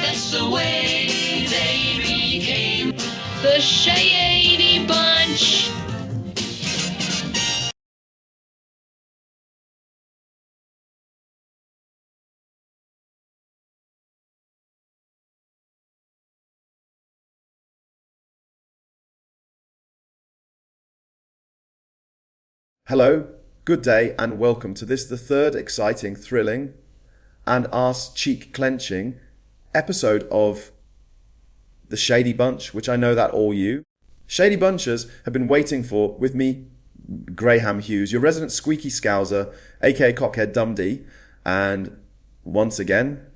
That's the way they became the Shady Bunch. Hello, good day, and welcome to this, the third exciting, thrilling, and arse-cheek clenching episode of the Shady Bunch, which I know that all you Shady Bunchers have been waiting for, with me, Graham Hughes, your resident squeaky scouser, aka Cockhead Dundee, and once again,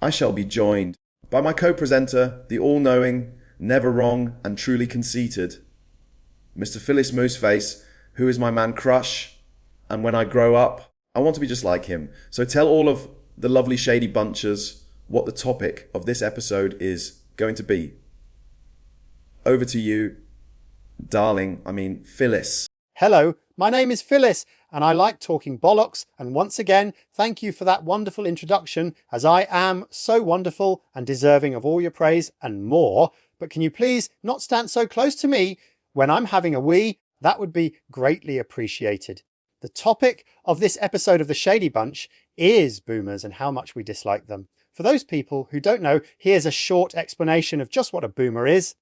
I shall be joined by my co-presenter, the all-knowing, never wrong, and truly conceited, Mr. Phyllis Mooseface, who is my man crush, and when I grow up, I want to be just like him. So tell all of the lovely Shady Bunchers what the topic of this episode is going to be. Over to you, Phyllis. Hello, my name is Phyllis, and I like talking bollocks, and once again, thank you for that wonderful introduction, as I am so wonderful and deserving of all your praise and more. But can you please not stand so close to me when I'm having a wee? That would be greatly appreciated. The topic of this episode of the Shady Bunch is boomers and how much we dislike them. For those people who don't know, here's a short explanation of just what a boomer is.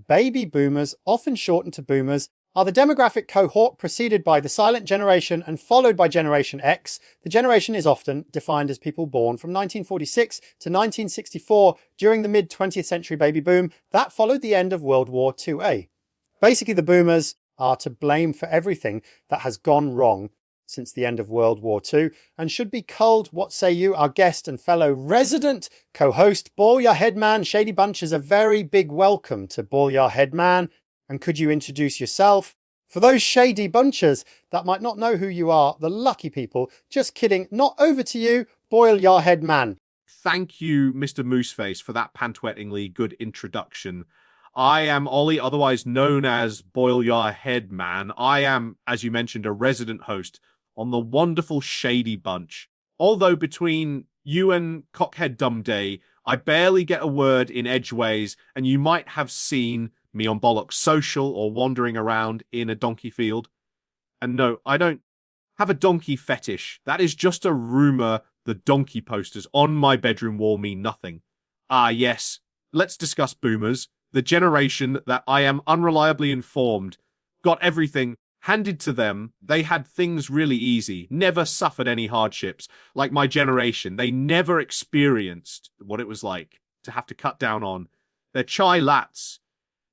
Baby boomers, often shortened to boomers, are the demographic cohort preceded by the silent generation and followed by Generation X. The generation is often defined as people born from 1946 to 1964 during the mid-20th century baby boom that followed the end of World War IIA. Basically, the boomers are to blame for everything that has gone wrong since the end of World War II and should be culled. What say you? Our guest and fellow resident co-host, Ball Your Headman. Shady Bunch is a very big welcome to Ball Your Headman. And could you introduce yourself? For those Shady Bunchers that might not know who you are, the lucky people, just kidding, not over to you, Boil Your Headman. Thank you, Mr. Mooseface, for that pantwettingly good introduction. I am Ollie, otherwise known as Boil Your Head Man. I am, as you mentioned, a resident host on the wonderful Shady Bunch. Although between you and Cockhead Dundee, I barely get a word in edgeways, and you might have seen me on Bollocks Social or wandering around in a donkey field. And no, I don't have a donkey fetish. That is just a rumour. The donkey posters on my bedroom wall mean nothing. Ah, yes, let's discuss boomers. The generation that I am unreliably informed got everything handed to them. They had things really easy, never suffered any hardships. Like my generation, they never experienced what it was like to have to cut down on their chai lattes,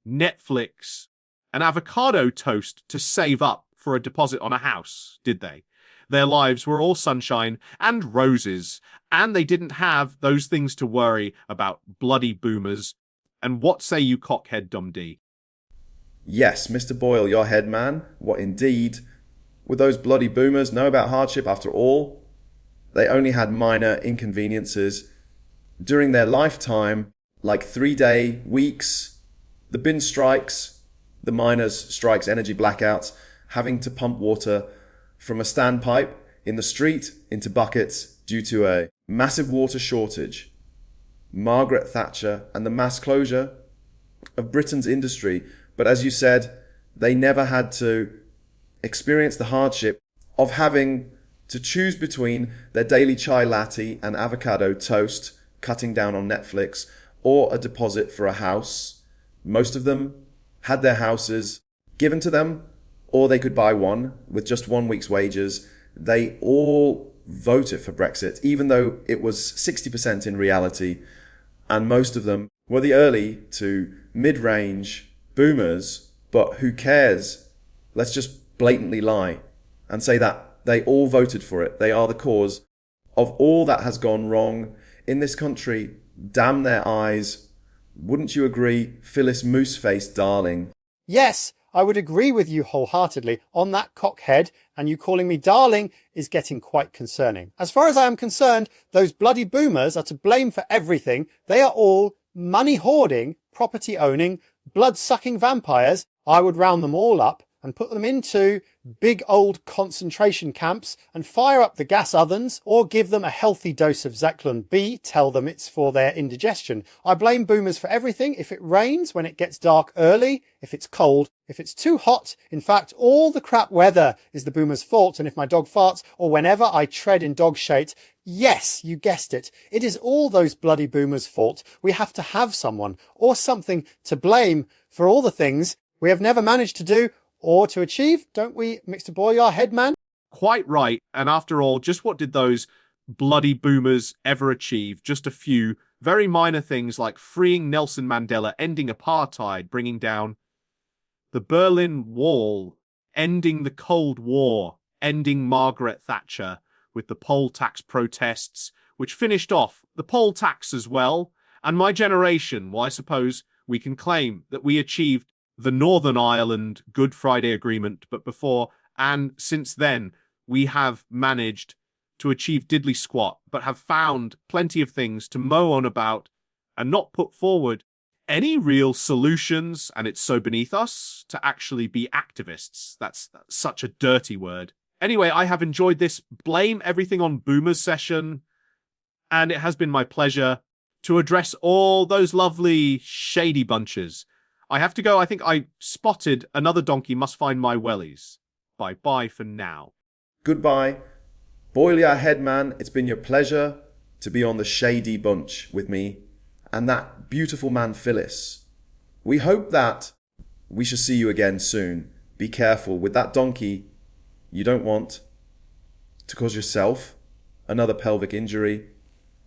Netflix, and avocado toast to save up for a deposit on a house, did they? Their lives were all sunshine and roses, and they didn't have those things to worry about. Bloody boomers. And what say you, Cockhead Dundee? Yes, Mr. Boyle, your head man. What indeed? Would those bloody boomers know about hardship after all? They only had minor inconveniences during their lifetime, like 3-day weeks, the bin strikes, the miners' strikes, energy blackouts, having to pump water from a standpipe in the street into buckets due to a massive water shortage. Margaret Thatcher and the mass closure of Britain's industry. But as you said, they never had to experience the hardship of having to choose between their daily chai latte and avocado toast, cutting down on Netflix, or a deposit for a house. Most of them had their houses given to them, or they could buy one with just 1 week's wages. They all voted for Brexit, even though it was 60% in reality. And most of them were the early to mid-range boomers, but who cares? Let's just blatantly lie and say that they all voted for it. They are the cause of all that has gone wrong in this country. Damn their eyes. Wouldn't you agree, Phyllis Mooseface, darling? Yes, I would agree with you wholeheartedly on that, Cockhead, and you calling me darling is getting quite concerning. As far as I am concerned, those bloody boomers are to blame for everything. They are all money-hoarding, property-owning, blood-sucking vampires. I would round them all up and put them into big old concentration camps and fire up the gas ovens, or give them a healthy dose of Zyklon B, tell them it's for their indigestion. I blame boomers for everything. If it rains, when it gets dark early, if it's cold, if it's too hot. In fact, all the crap weather is the boomers' fault. And if my dog farts, or whenever I tread in dog shit, yes, you guessed it. It is all those bloody boomers' fault. We have to have someone or something to blame for all the things we have never managed to do or to achieve, don't we, Mr. Boyar, headman? Quite right. And after all, just what did those bloody boomers ever achieve? Just a few very minor things like freeing Nelson Mandela, ending apartheid, bringing down the Berlin Wall, ending the Cold War, ending Margaret Thatcher with the poll tax protests, which finished off the poll tax as well. And my generation, well, I suppose we can claim that we achieved the Northern Ireland Good Friday Agreement, but before and since then, we have managed to achieve diddly squat, but have found plenty of things to mow on about and not put forward any real solutions, and it's so beneath us to actually be activists. That's such a dirty word. Anyway, I have enjoyed this Blame Everything on Boomers session, and it has been my pleasure to address all those lovely shady bunches. I have to go. I think I spotted another donkey must find my wellies. Bye-bye for now. Goodbye. Boil your head, man. It's been your pleasure to be on the Shady Bunch with me and that beautiful man, Phyllis. We hope that we shall see you again soon. Be careful with that donkey. You don't want to cause yourself another pelvic injury.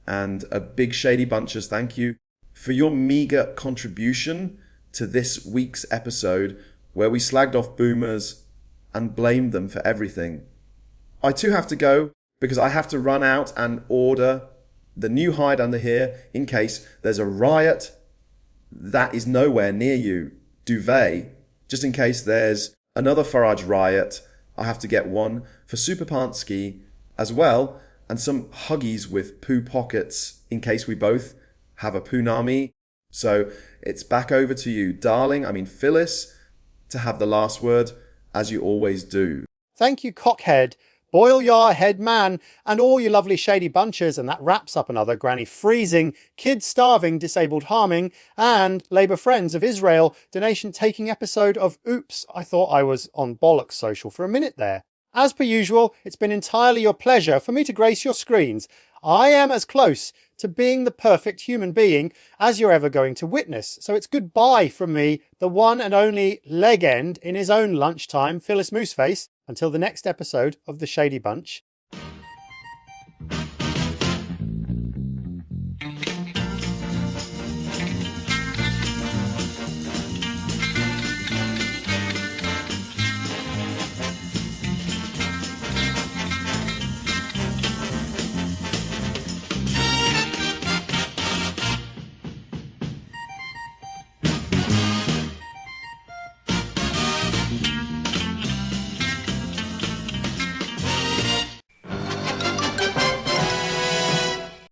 And a big Shady Bunches thank you for your meager contribution to this week's episode where we slagged off boomers and blamed them for everything. I too have to go because I have to run out and order the new hide under here in case there's a riot that is nowhere near you. Duvet, just in case there's another Farage riot, I have to get one for Super Pansky as well, and some Huggies with poo pockets in case we both have a poonami. So it's back over to you, Phyllis, to have the last word, as you always do. Thank you, Cockhead, Boil your head man, and all you lovely shady bunches, and that wraps up another granny freezing, kid starving, disabled harming, and Labour Friends of Israel donation taking episode of Oops, I thought I was on Bollocks Social for a minute there. As per usual, it's been entirely your pleasure for me to grace your screens. I am as close to being the perfect human being as you're ever going to witness. So it's goodbye from me, the one and only leg end in his own lunchtime, Phyllis Mooseface, until the next episode of The Shady Bunch.